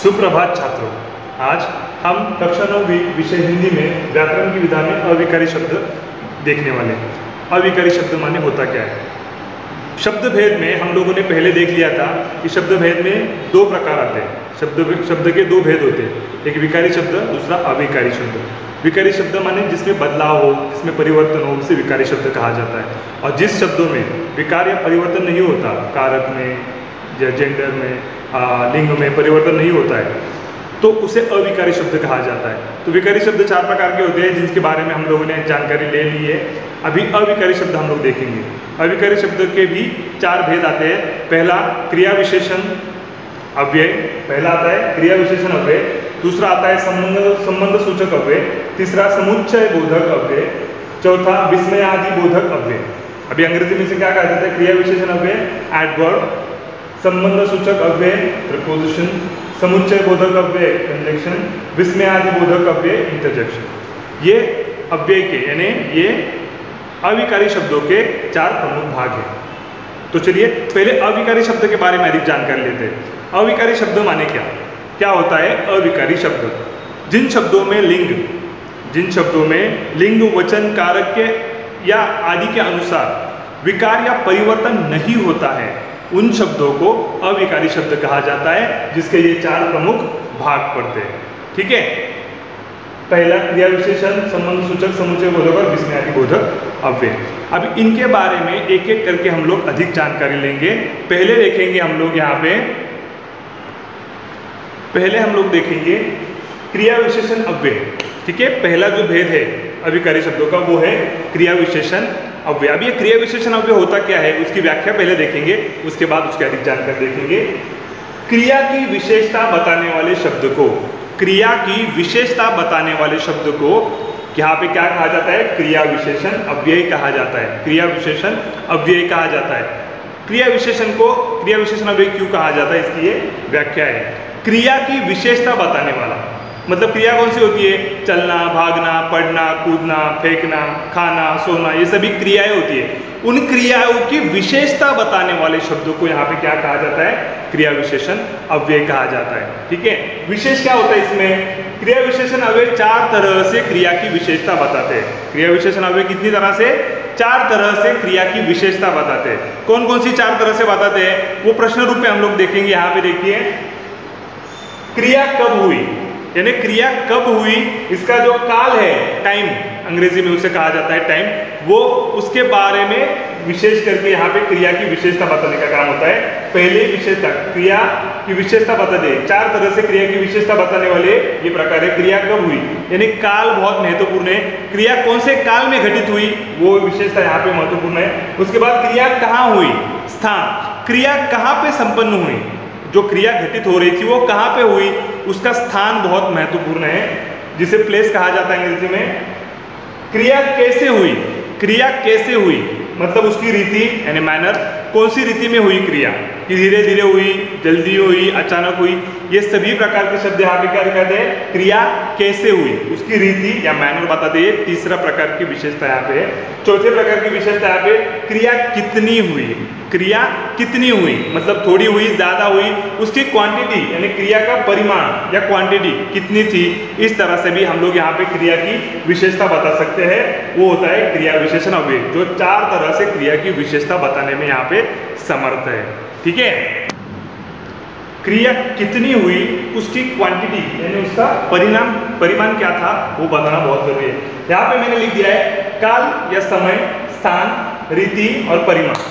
सुप्रभात छात्रों। आज हम कक्षा 9 विषय हिंदी में व्याकरण की विधा में अविकारी शब्द देखने वाले हैं। अविकारी शब्द माने होता क्या है। शब्द भेद में हम लोगों ने पहले देख लिया था कि शब्द भेद में दो प्रकार आते हैं। शब्द के दो भेद होते हैं, एक विकारी शब्द, दूसरा अविकारी शब्द। विकारी शब्द माने जिसमें बदलाव हो, जिसमें परिवर्तन हो, उसे विकारी शब्द कहा जाता है। और जिस शब्दों में विकार या परिवर्तन नहीं होता, कारक में या जेंडर में, लिंग में परिवर्तन नहीं होता है, तो उसे अविकारी शब्द कहा जाता है। तो विकारी शब्द चार प्रकार के होते हैं जिनके बारे में हम लोगों ने जानकारी ले ली है। अभी अविकारी शब्द हम लोग देखेंगे। अविकारी शब्द के भी चार भेद आते हैं। पहला क्रिया विशेषण अव्यय, पहला आता है क्रिया विशेषण अव्यय, दूसरा आता है संबंध सूचक अव्यय, तीसरा समुच्चय बोधक अव्यय, चौथा विस्मय आदि बोधक अव्यय। अभी अंग्रेजी में से क्या कहा जाता है? क्रिया विशेषण अव्यय एडवर्ब, संबंध सूचक अव्यय प्रपोजिशन, समुच्चय बोधक अव्यय कंजंक्शन, विस्मय आदि बोधक अव्यय इंटरजेक्शन। ये अव्यय के यानी ये अविकारी शब्दों के चार प्रमुख भाग हैं। तो चलिए पहले अविकारी शब्द के बारे में अधिक जानकारी लेते हैं। अविकारी शब्द माने क्या होता है? अविकारी शब्द जिन शब्दों में लिंग वचन कारक के या आदि के अनुसार विकार या परिवर्तन नहीं होता है, उन शब्दों को अविकारी शब्द कहा जाता है, जिसके ये चार प्रमुख भाग पड़ते हैं। ठीक है, पहला क्रिया विशेषण, संबंध सूचक, समुच्चय बोधक और विस्मय आदि बोधक अव्यय। अब इनके बारे में एक एक करके हम लोग अधिक जानकारी लेंगे। पहले देखेंगे हम लोग यहाँ पे, पहले हम लोग देखेंगे क्रिया विशेषण अव्यय। ठीक है, पहला जो भेद है अविकारी शब्दों का वो है क्रिया विशेषण अव्यय। अब ये क्रिया विशेषण अव्यय होता क्या है उसकी व्याख्या पहले देखेंगे, उसके बाद उसकी अधिक जानकारी देखेंगे। क्रिया की विशेषता बताने वाले शब्द को, क्रिया की विशेषता बताने वाले शब्द को यहाँ पे क्या कहा जाता है? क्रिया विशेषण अव्यय कहा जाता है। क्रिया विशेषण अव्यय कहा जाता है। क्रिया विशेषण को क्रिया विशेषण अव्यय क्यों कहा जाता है, इसकी ये व्याख्या है। क्रिया की विशेषता बताने वाला मतलब क्रिया कौन सी होती है? चलना, भागना, पढ़ना, कूदना, फेंकना, खाना, सोना, ये सभी क्रियाएं होती है। उन क्रियाओं की विशेषता बताने वाले शब्दों को यहाँ पे क्या कहा जाता है? क्रिया विशेषण अव्यय कहा जाता है। ठीक है, विशेष क्या होता है इसमें? क्रिया विशेषण अव्यय चार तरह से क्रिया की विशेषता बताते हैं। क्रिया विशेषण अव्यय कितनी तरह से? चार तरह से क्रिया की विशेषता बताते हैं। कौन कौन सी चार तरह से बताते हैं वो प्रश्न रूप में हम लोग देखेंगे। यहाँ पे देखिए, क्रिया कब हुई यानी क्रिया कब हुई, इसका जो काल है, टाइम अंग्रेजी में उसे कहा जाता है टाइम, वो उसके बारे में विशेष करके यहाँ पे क्रिया की विशेषता बताने का काम होता है। पहले विशेषता, क्रिया की विशेषता बता दे। चार तरह से क्रिया की विशेषता बताने वाले ये प्रकार है। क्रिया कब हुई यानी काल बहुत महत्वपूर्ण है। क्रिया कौन से काल में घटित हुई वो विशेषता यहाँ पे महत्वपूर्ण है। उसके बाद क्रिया कहाँ हुई, स्थान, क्रिया कहाँ पे संपन्न हुई, जो क्रिया घटित हो रही थी वो कहाँ पे हुई, उसका स्थान बहुत महत्वपूर्ण है, जिसे प्लेस कहा जाता है अंग्रेजी में। क्रिया कैसे हुई, क्रिया कैसे हुई मतलब उसकी रीति यानी मैनर, कौन सी रीति में हुई क्रिया, कि धीरे धीरे हुई, जल्दी हुई, अचानक हुई, ये सभी प्रकार के शब्द यहाँ पे क्या कहते हैं? क्रिया कैसे हुई, उसकी रीति या मैनर बताते हैं। तीसरा प्रकार की विशेषता यहाँ पे है। चौथे प्रकार की विशेषता यहाँ पे क्रिया कितनी हुई, क्रिया कितनी हुई मतलब थोड़ी हुई, ज्यादा हुई, उसकी क्वांटिटी यानी क्रिया का परिमाण या क्वांटिटी कितनी थी। इस तरह से भी हम लोग यहाँ पे क्रिया की विशेषता बता सकते हैं। वो होता है क्रिया विशेषण अव्यय, जो चार तरह से क्रिया की विशेषता बताने में यहाँ पे समर्थ है। ठीक है, क्रिया कितनी हुई, उसकी क्वांटिटी यानी उसका परिमाण क्या था वो बताना बहुत जरूरी है। यहाँ पे मैंने लिख दिया है काल या समय, स्थान, रीति और परिमाण।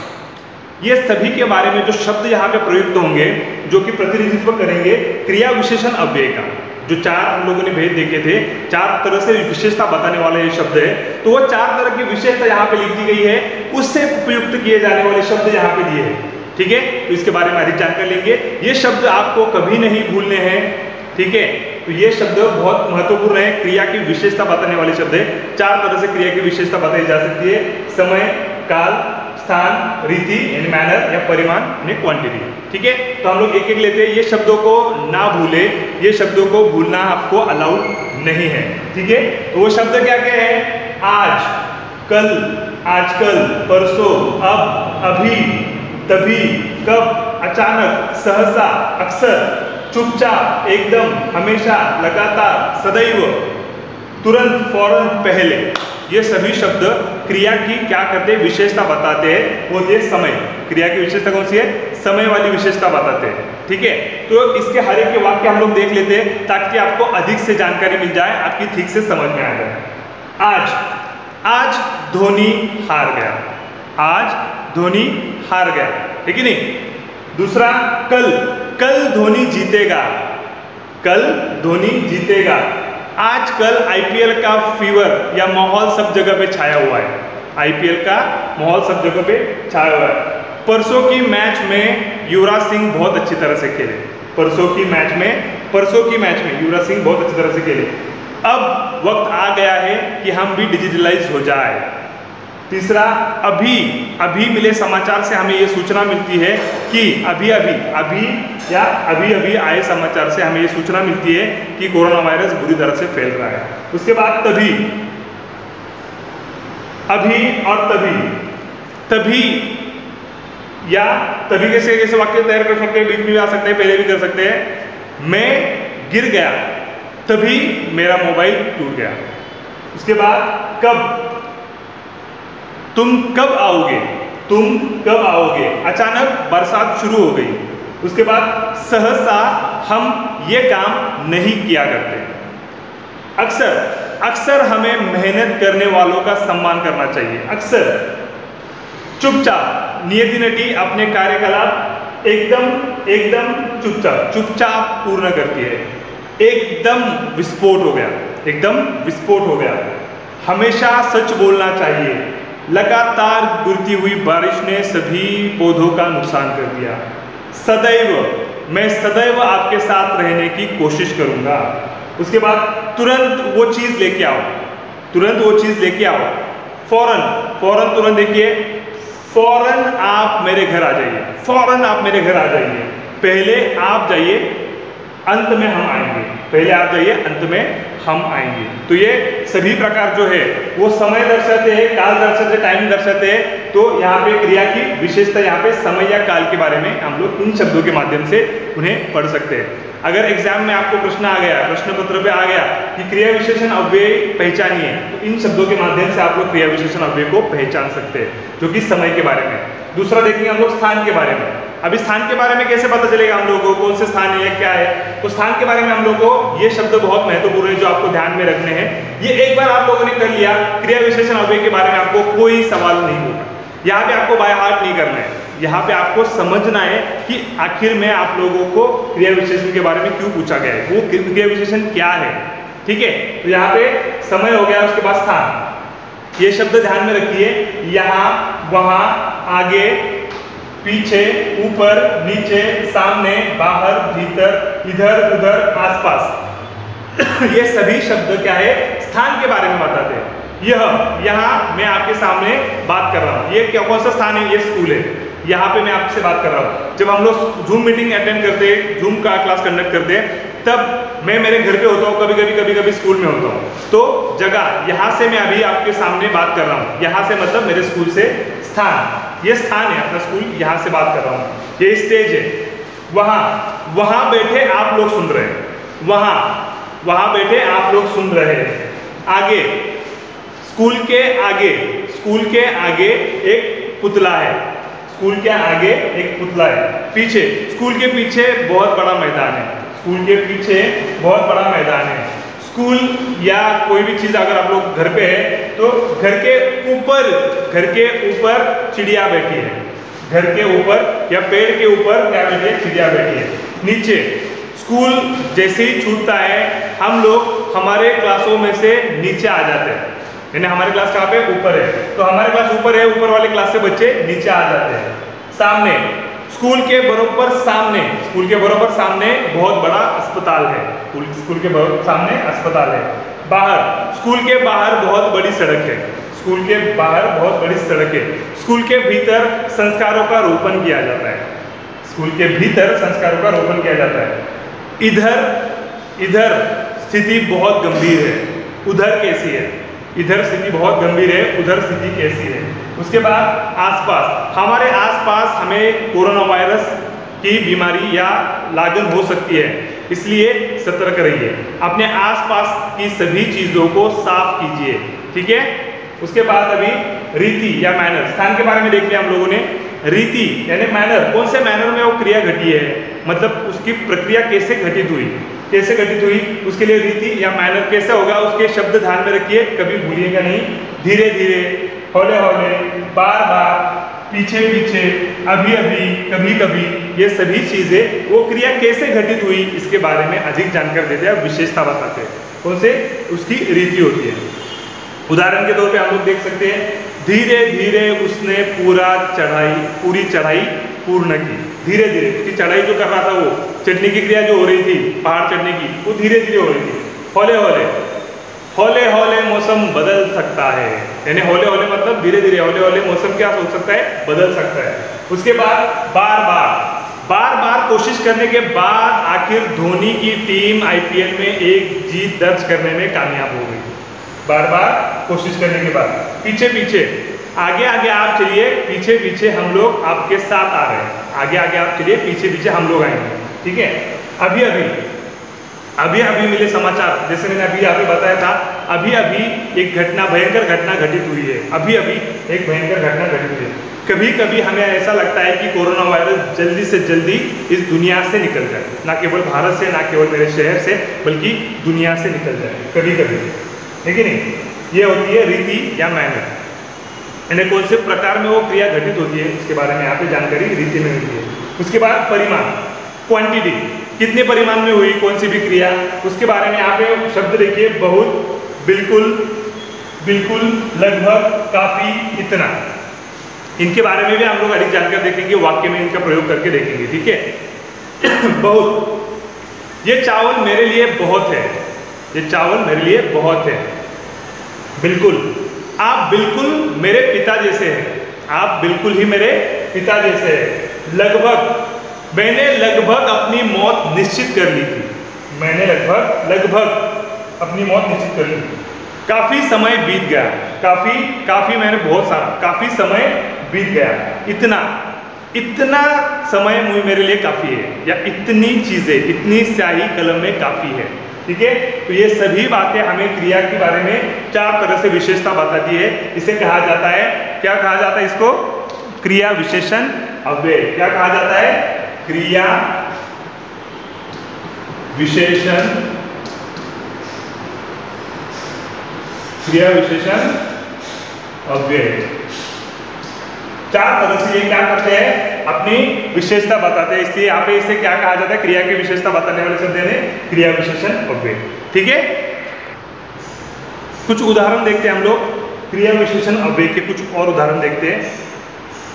ये सभी के बारे में जो शब्द यहाँ पे प्रयुक्त होंगे, जो कि प्रतिनिधित्व करेंगे क्रिया विशेषण अव्यय का। जो चार हम लोगों ने भेद देखे थे, चार तरह से विशेषता बताने वाले ये शब्द है, तो वो चार तरह की विशेषता यहाँ पे लिख दी गई है, उससे उपयुक्त किए जाने वाले शब्द यहाँ पे दिए हैं। ठीक है, तो इसके बारे में अधिक जानकारी लेंगे। ये शब्द आपको कभी नहीं भूलने हैं। ठीक है, तो ये शब्द बहुत महत्वपूर्ण है, क्रिया की विशेषता बताने वाले शब्द है। चार तरह से क्रिया की विशेषता बताई जा सकती है: समय, काल, स्थान, रीति यानी मैनर या परिमाण यानी क्वांटिटी। ठीक है, तो हम लोग एक एक लेते हैं। ये शब्दों को ना भूले, ये शब्दों को भूलना आपको अलाउड नहीं है। ठीक है, तो वो शब्द क्या क्या है? आज, कल, आजकल, परसों, अब, अभी, तभी, कब, अचानक, सहसा, अक्सर, चुपचाप, एकदम, हमेशा, लगातार, सदैव, तुरंत, फौरन, पहले, ये सभी शब्द क्रिया की क्या करते हैं, विशेषता बताते हैं। वो ये समय, क्रिया की विशेषता कौन सी है, समय वाली विशेषता बताते हैं। ठीक है, तो इसके हर एक के वाक्य हम लोग देख लेते हैं ताकि आपको अधिक से जानकारी मिल जाए, आपकी ठीक से समझ में आ जाए। आज धोनी हार गया, आज धोनी हार गया, ठीक है नहीं। दूसरा, कल धोनी जीतेगा, कल धोनी जीतेगा। आजकल आईपीएल का फीवर या माहौल सब जगह पे छाया हुआ है, आईपीएल का माहौल सब जगह पे छाया हुआ है। परसों की मैच में युवराज सिंह बहुत अच्छी तरह से खेले, परसों की मैच में युवराज सिंह बहुत अच्छी तरह से खेले। अब वक्त आ गया है कि हम भी डिजिटलाइज हो जाए। तीसरा, अभी मिले समाचार से हमें ये सूचना मिलती है कि अभी आए समाचार से हमें ये सूचना मिलती है कि कोरोना वायरस बुरी तरह से फैल रहा है। उसके बाद तभी और तभी या तभी कैसे वाक्य तैयार कर सकते हैं, बीच में भी आ सकते हैं, पहले भी कर सकते हैं। मैं गिर गया तभी मेरा मोबाइल टूट गया। उसके बाद तुम कब आओगे, अचानक बरसात शुरू हो गई। उसके बाद सहसा हम ये काम नहीं किया करते। अक्सर हमें मेहनत करने वालों का सम्मान करना चाहिए। अक्सर, चुपचाप, नियति नटी अपने कार्यकलाप एकदम चुपचाप पूर्ण करती है। एकदम विस्फोट हो गया। हमेशा सच बोलना चाहिए। लगातार गिरती हुई बारिश ने सभी पौधों का नुकसान कर दिया। मैं सदैव आपके साथ रहने की कोशिश करूंगा। उसके बाद तुरंत वो चीज लेके आओ। फौरन तुरंत देखिए, फौरन आप मेरे घर आ जाइए। पहले आप जाइए, अंत में हम आएंगे। तो ये सभी प्रकार जो है वो समय दर्शाते हैं, काल दर्शाते, टाइम दर्शाते हैं। तो यहाँ पे क्रिया की विशेषता, यहाँ पे समय या काल के बारे में हम लोग इन शब्दों के माध्यम से उन्हें पढ़ सकते हैं। अगर एग्जाम में आपको प्रश्न आ गया, प्रश्न पत्र पे आ गया कि क्रिया विशेषण अव्यय पहचानिए, तो इन शब्दों के माध्यम से आप लोग क्रिया विशेषण अव्यय को पहचान सकते हैं, जो कि समय के बारे में। दूसरा देखेंगे हम लोग स्थान के बारे में। अभी स्थान के बारे में कैसे पता चलेगा हम लोगों को, कौन से स्थान है, क्या है। तो स्थान के बारे में हम लोगों को ये शब्द बहुत महत्वपूर्ण है जो आपको ध्यान में रखने हैं। ये एक बार आप लोगों ने कर लिया, क्रिया विशेषण अव्यय के बारे में आपको कोई सवाल नहीं होगा। यहाँ पे आपको बाय हार्ट नहीं करना है, यहाँ पे आपको समझना है कि आखिर में आप लोगों को क्रिया विशेषण के बारे में क्यों पूछा गया है, वो क्रिया विशेषण क्या है। ठीक है, तो यहाँ पे समय हो गया, उसके बाद स्थान। ये शब्द ध्यान में रखिए, यहाँ, वहां, आगे, पीछे, ऊपर, नीचे, सामने, बाहर, भीतर, इधर, उधर, आसपास। ये सभी शब्द क्या है, स्थान के बारे में बताते हैं। यहाँ मैं आपके सामने बात कर रहा हूँ, ये क्या, कौन सा स्थान है, ये स्कूल है। यहाँ पे मैं आपसे बात कर रहा हूँ। जब हम लोग जूम मीटिंग अटेंड करते हैं, जूम का क्लास कंडक्ट करते हैं, तब मैं मेरे घर पे होता हूँ, कभी स्कूल में होता हूँ। तो जगह, यहाँ से मैं अभी आपके सामने बात कर रहा हूँ, यहाँ से मतलब मेरे स्कूल से स्थान, ये स्थान है अपना स्कूल, यहाँ से बात कर रहा हूँ। ये स्टेज है, वहाँ बैठे आप लोग सुन रहे हैं, वहाँ बैठे आप लोग सुन रहे हैं। आगे, स्कूल के आगे एक पुतला है, पीछे, स्कूल के पीछे बहुत बड़ा मैदान है। स्कूल या कोई भी चीज अगर आप लोग घर पे है तो घर के ऊपर चिड़िया बैठी है, घर के ऊपर या पेड़ के ऊपर क्या बैठी है, चिड़िया बैठी है। नीचे स्कूल जैसे ही छूटता है, हम लोग हमारे क्लासों में से नीचे आ जाते हैं, यानी हमारी क्लास कहाँ पे, ऊपर है, तो हमारी क्लास ऊपर है, ऊपर वाले क्लास से बच्चे नीचे आ जाते हैं। सामने, स्कूल के बराबर सामने बहुत बड़ा अस्पताल है, स्कूल के सामने अस्पताल है। बाहर, स्कूल के बाहर बहुत बड़ी सड़क है, स्कूल के भीतर संस्कारों का रोपण किया जाता है, इधर स्थिति बहुत गंभीर है, उधर कैसी है, इधर स्थिति बहुत गंभीर है, उधर स्थिति कैसी है। उसके बाद आसपास, हमारे आसपास हमें कोरोना वायरस की बीमारी या लागन हो सकती है, इसलिए सतर्क रहिए। अपने आसपास की सभी चीजों को साफ कीजिए। ठीक है, उसके बाद अभी रीति या मैनर, स्थान के बारे में देख लिया हम लोगों ने। रीति यानी मैनर, कौन से मैनर में वो क्रिया घटी है, मतलब उसकी प्रक्रिया कैसे घटित हुई, कैसे घटित हुई, उसके लिए रीति या मैनर कैसे होगा, उसके शब्द ध्यान में रखिए, कभी भूलिएगा नहीं। धीरे धीरे, हौले हौले, बार बार, पीछे पीछे, अभी अभी, कभी कभी, ये सभी चीजें वो क्रिया कैसे घटित हुई इसके बारे में अधिक जानकारी देते हैं, विशेषता बताते हैं। कौन से, उसकी रीति होती है। उदाहरण के तौर पे हम लोग देख सकते हैं, धीरे धीरे उसने पूरी चढ़ाई पूर्ण की। धीरे धीरे उसकी चढ़ाई जो कर रहा था, वो चढ़ने की क्रिया जो हो रही थी, पहाड़ चढ़ने की, वो धीरे धीरे हो रही थी। हौले हौले, हौले हौले मौसम बदल सकता है, यानी हौले हौले मतलब धीरे धीरे, हौले हौले मौसम क्या हो सकता है, बदल सकता है। उसके बाद बार बार, बार बार कोशिश करने के बाद आखिर धोनी की टीम आईपीएल में एक जीत दर्ज करने में कामयाब हो गई। बार बार कोशिश करने के बाद, पीछे पीछे, आगे आगे आप चलिए, पीछे पीछे हम लोग आपके साथ आ रहे हैं। आगे आगे आप चलिए, पीछे पीछे हम लोग आएंगे। ठीक है, अभी अभी, अभी अभी मिले समाचार, जैसे मैंने अभी यहाँ पे बताया था, अभी अभी एक घटना, भयंकर घटना घटित हुई है। अभी अभी एक भयंकर घटना घटित हुई है। कभी कभी हमें ऐसा लगता है कि कोरोना वायरस जल्दी से जल्दी इस दुनिया से निकल जाए, ना केवल भारत से, ना केवल मेरे शहर से, बल्कि दुनिया से निकल जाए कभी कभी, है कि नहीं। ये होती है रीति या मैनर, यानी कौन से प्रकार में वो क्रिया घटित होती है उसके बारे में यहाँ पे जानकारी रीति में मिलती है। उसके बाद परिमाण, क्वांटिटी, कितने परिमाण में हुई कौन सी भी क्रिया, उसके बारे में यहाँ पे शब्द देखिए, बहुत, बिल्कुल, बिल्कुल, लगभग, काफी, इतना। इनके बारे में भी हम लोग अधिक जानकारी देखेंगे, वाक्य में इनका प्रयोग करके देखेंगे। ठीक है, बहुत, ये चावल मेरे लिए बहुत है, ये चावल मेरे लिए बहुत है। बिल्कुल, आप बिल्कुल मेरे पिता जैसे हैं, आप बिल्कुल ही मेरे पिता जैसे हैं। लगभग, मैंने लगभग अपनी मौत निश्चित कर ली थी, मैंने लगभग अपनी मौत निश्चित कर ली थी। काफी समय बीत गया, काफी मैंने बहुत सारा, काफी समय बीत गया। इतना समय मेरे लिए काफी है, या इतनी चीजें, इतनी स्याही कलम में काफी है। ठीक है, तो ये सभी बातें हमें क्रिया के बारे में 4 तरह से विशेषता बताती है। इसे कहा जाता है, क्या कहा जाता है इसको, क्रिया विशेषण अव्यय। क्या कहा जाता है, क्रिया विशेषण, क्रिया विशेषण अव्यय। 4 तरह से ये क्या करते हैं, अपनी विशेषता बताते हैं, इसलिए यहाँ पे इसे क्या कहा जाता है, क्रिया की विशेषता बताने वाले शब्द है क्रिया विशेषण अव्यय। ठीक है, कुछ उदाहरण देखते हैं हम लोग, क्रिया विशेषण अव्यय के कुछ और उदाहरण देखते हैं।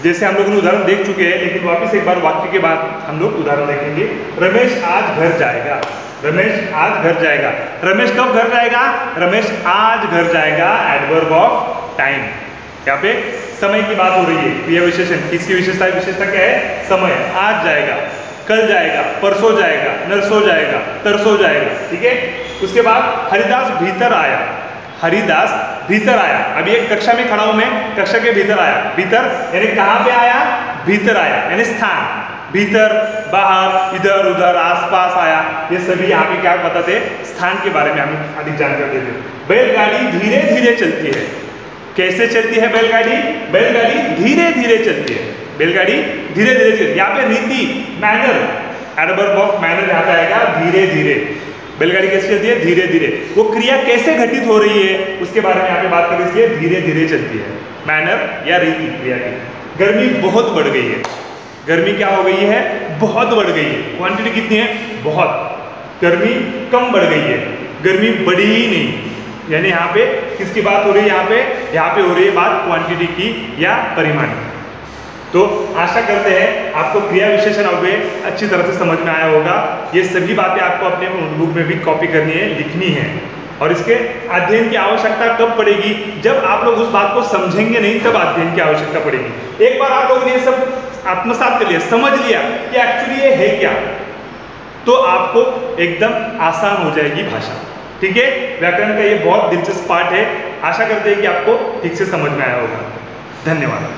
जैसे हम लोग ने उदाहरण देख चुके हैं, लेकिन वापस एक बार वाक्य के बाद हम लोग उदाहरण देखेंगे। रमेश आज घर जाएगा, रमेश आज घर जाएगा। रमेश कब घर जाएगा, रमेश आज घर जाएगा, एडवर्ब ऑफ टाइम। यहाँ पे समय की बात हो रही है, क्रिया विशेषण, किसकी विशेषता है, विशेषता क्या है, समय। आज जाएगा, कल जाएगा, परसों जाएगा, नरसों जाएगा, तरसों जाएगा। ठीक है, उसके बाद हरिदास भीतर आया, हरिदास भीतर आया। अभी एक कक्षा में खड़ा हूं मैं, कक्षा के भीतर आया, भीतर यानी कहां पे आया, भीतर आया यानी स्थान, भीतर, बाहर, इधर उधर, आसपास आया। ये सभी यहाँ पे क्या बताते हैं, स्थान के बारे में हमें अधिक जानकारी देते हैं। बैलगाड़ी धीरे धीरे चलती है, कैसे चलती है बैलगाड़ी, बैलगाड़ी धीरे धीरे चलती है, बैलगाड़ी धीरे धीरे चलती है। यहाँ पे रीति, मैनर, एडवर्ब ऑफ मैनर यहाँ पे आएगा, धीरे धीरे। बैलगाड़ी कैसे चलती है, धीरे धीरे। वो क्रिया कैसे घटित हो रही है उसके बारे में यहाँ पे बात करें, इसलिए धीरे धीरे चलती है, मैनर या रीति क्रिया की। गर्मी बहुत बढ़ गई है, गर्मी क्या हो गई है, बहुत बढ़ गई है। क्वांटिटी कितनी है, बहुत। गर्मी कम बढ़ गई है, गर्मी बढ़ी ही नहीं। यानी यहाँ पे किसकी बात हो रही है, यहाँ पे हो रही है बात क्वांटिटी की या परिमाण की। तो आशा करते हैं आपको क्रिया विशेषण अव्यय अच्छी तरह से समझ में आया होगा। ये सभी बातें आपको अपने नोटबुक में भी कॉपी करनी है, लिखनी है। और इसके अध्ययन की आवश्यकता कब पड़ेगी, जब आप लोग उस बात को समझेंगे नहीं, तब अध्ययन की आवश्यकता पड़ेगी। एक बार आप लोगों ने ये सब आत्मसात कर लिया, समझ लिया कि एक्चुअली ये है क्या, तो आपको एकदम आसान हो जाएगी भाषा। ठीक है, व्याकरण का ये बहुत दिलचस्प पार्ट है। आशा करते हैं कि आपको ठीक से समझ में आया होगा। धन्यवाद।